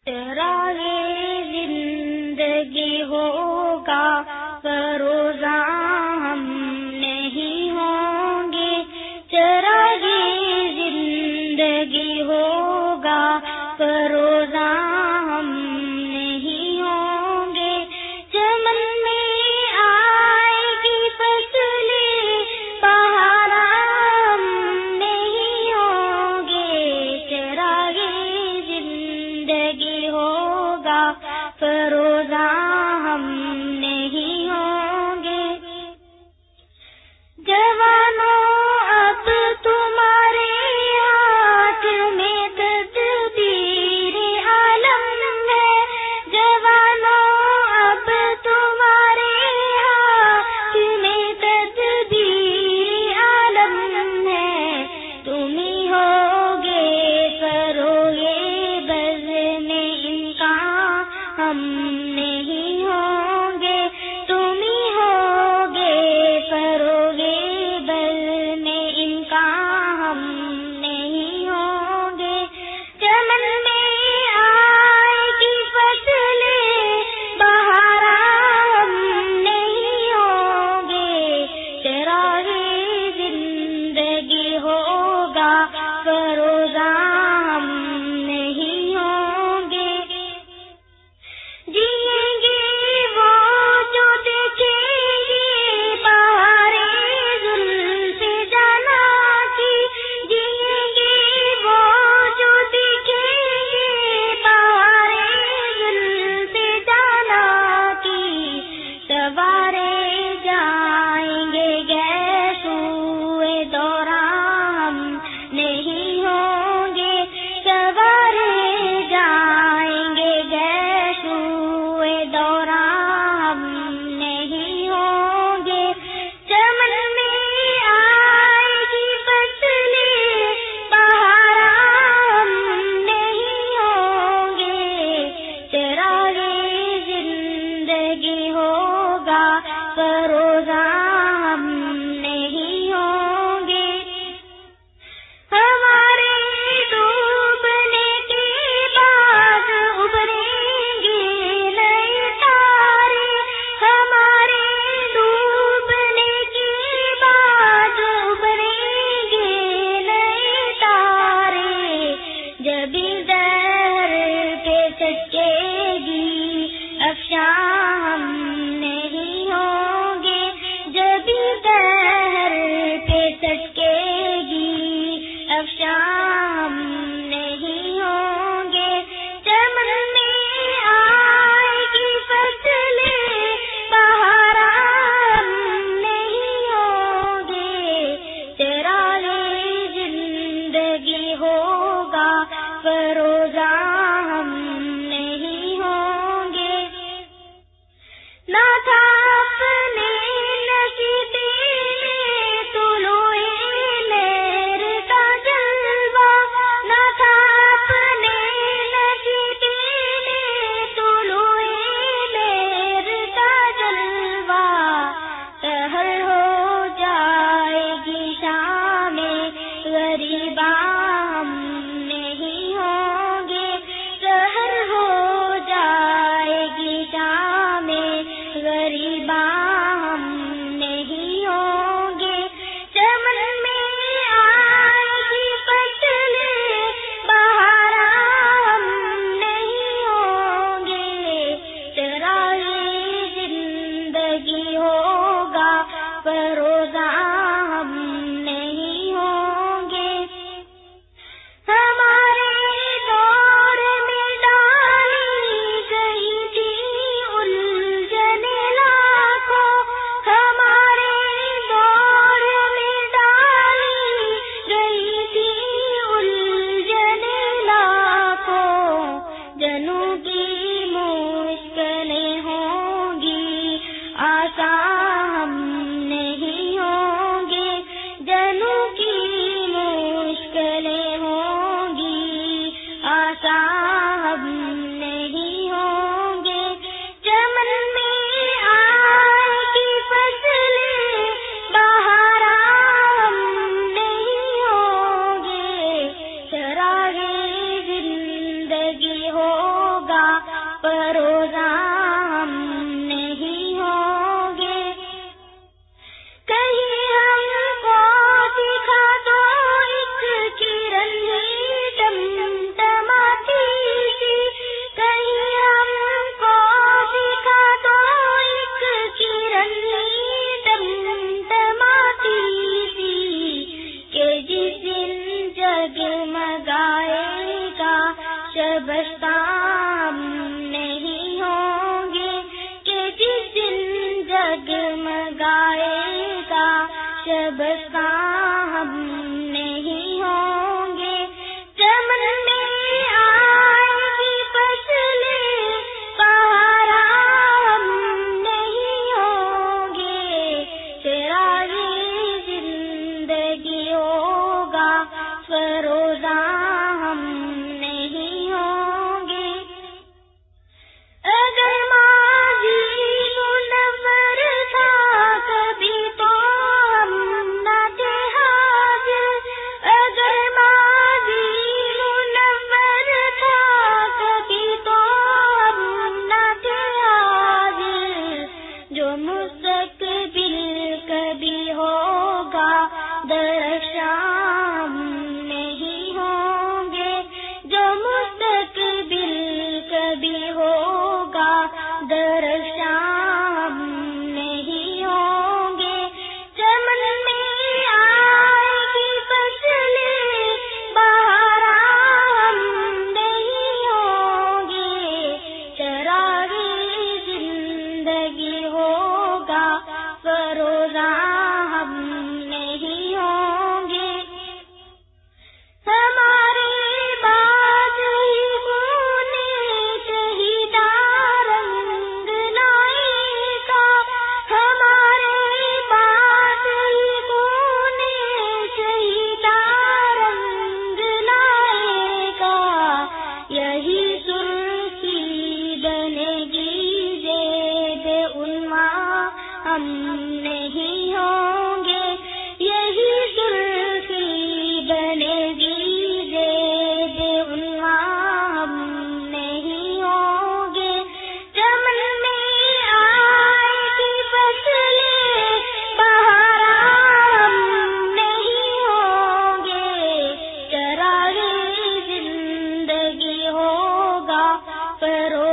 چراغے زندگی ہوگا فروزاں ہم نہیں ہوں گے، چراغے زندگی ہوگا فروزاں ہم نہیں ہوں گے، چمن میں آئے گی فصلیں بہار ہم نہیں ہوں گے، چراغے زندگی ہوگا فروزاں ہم نہیں ہوں گے، جوانوں اب تمہارے ہاتھ میں تدبیر عالم ہے، جوانوں اب تمہارے ہاتھ میں تدبیر عالم ہے، تم ہی ہوگے فروغِ بزم امکان ہم نہیں ہوں گے، تم ہی ہوگے فروغِ بزم امکان ہم نہیں ہوں گے، چمن میں آئے گی فصلیں بہار ہم نہیں ہوں گے، چراغِ زندگی ہوگا فروزاں ہم نہیں ہوں گے، جئیں گے وہ جو دیکھیں گے بہارِ زلف جانا کی، جئیں گے وہ جو دیکھیں گے بہارِ زلف جانا کی، سوارے جائیں گے گیسوئے دوران ہم نہیں ہوں گے، سوارے جائیں گے گیسوئے دوران ہم نہیں ہوں گے، چمن میں آئے گی فصلیں بہار ہم نہیں ہوں گے، چراغِ زندگی ہوگا فروزاں ہم نہیں ہوں گے، ہمارے ڈوبنے کے بعد ابھریں گے نئے تارے، ہمارے ڈوبنے کے بعد ابھریں گے نئے تارے، جب دہر پہ چٹکے گی افشاں ہم نہیں ہوں گے، جب دہر پہ چٹکے گی افشاں ہم نہیں ہوں گے، چمن میں آئے گی فصلیں بہار ہم نہیں ہوں گے، چراغِ زندگی ہوگا فروزاں ہم نہیں ہوں گے، نہ تھا اپنے نصیب میں طلوع مہر کا جلوہ، نہ تھا اپنے نصیب میں طلوع مہر کا جلوہ، سحر ہو جائے گی شام غریباں ہم نہیں ہوں گے، سحر ہو جائے گی شام غریباں ہم نہیں ہوں گے، چمن میں آئے گی فصلیں بہار ہم نہیں ہوں گے، چراغِ زندگی ہوگا فروزاں ہم نہیں ہوں گے، ہمارے دور میں ڈالی گئی تھی الجھن لاکھوں، ہمارے دور میں ڈالی گئی تھی الجھن لاکھوں، جنوں کی مشکلیں ہوں گی آسان ہم نہیں ہوں گے، جنوں کی مشکلیں ہوں گی آسان ہم نہیں ہوں گے، چمن میں آئے گی فصلیں بہار ہم نہیں ہوں گے، چراغِ زندگی ہو فروزاں ہم نہیں ہوں گے. کہیں ہم کو دکھا دو ایک کرن ٹمٹماتی سی, کہیں ہم کو دکھا دو ایک کرن ٹمٹماتی سی, کہ جس دن جگمگائے گا شبستان نہیں ہوں گے, کہ جس دن جگمگائے گا شبستان ہم نہیں ہوں گے. چمن میں آئے گی فصلیں بہارا ہم نہیں ہوں گے, چراغ زندگی ہوگا فروزاں ہم نہیں ہوں گے. اگر ماضی منور تھا کبھی تو ہم نہ تھے حاضر, اگر ماضی منور تھا کبھی تو ہم نہ تھے حاضر, جو مستقبل کبھی ہوگا درخشاں ہم نہیں ہوں گے, جو مستقبل کبھی ہوگا درخشاں ہم نہیں ہوں گے. چمن میں آئے گی فصلیں بہارا ہم نہیں ہوں گے, چراغ زندگی ہوگا فروزاں ہم نہیں ہوں گے. ہمارے بعد ہی بونے شہیداں رنگ لائے گا, ہمارے بعد ہی بونے شہیداں رنگ لائے گا, یہی سرخی بنے گی زیب عنواں ہم نہیں ہوں گے, یہی سرخی بنے گی زیب عنواں ہم نہیں ہوں گے. چمن میں آئے گی فصلیں بہارا ہم نہیں ہوں گے, چراغ زندگی ہوگا فروزاں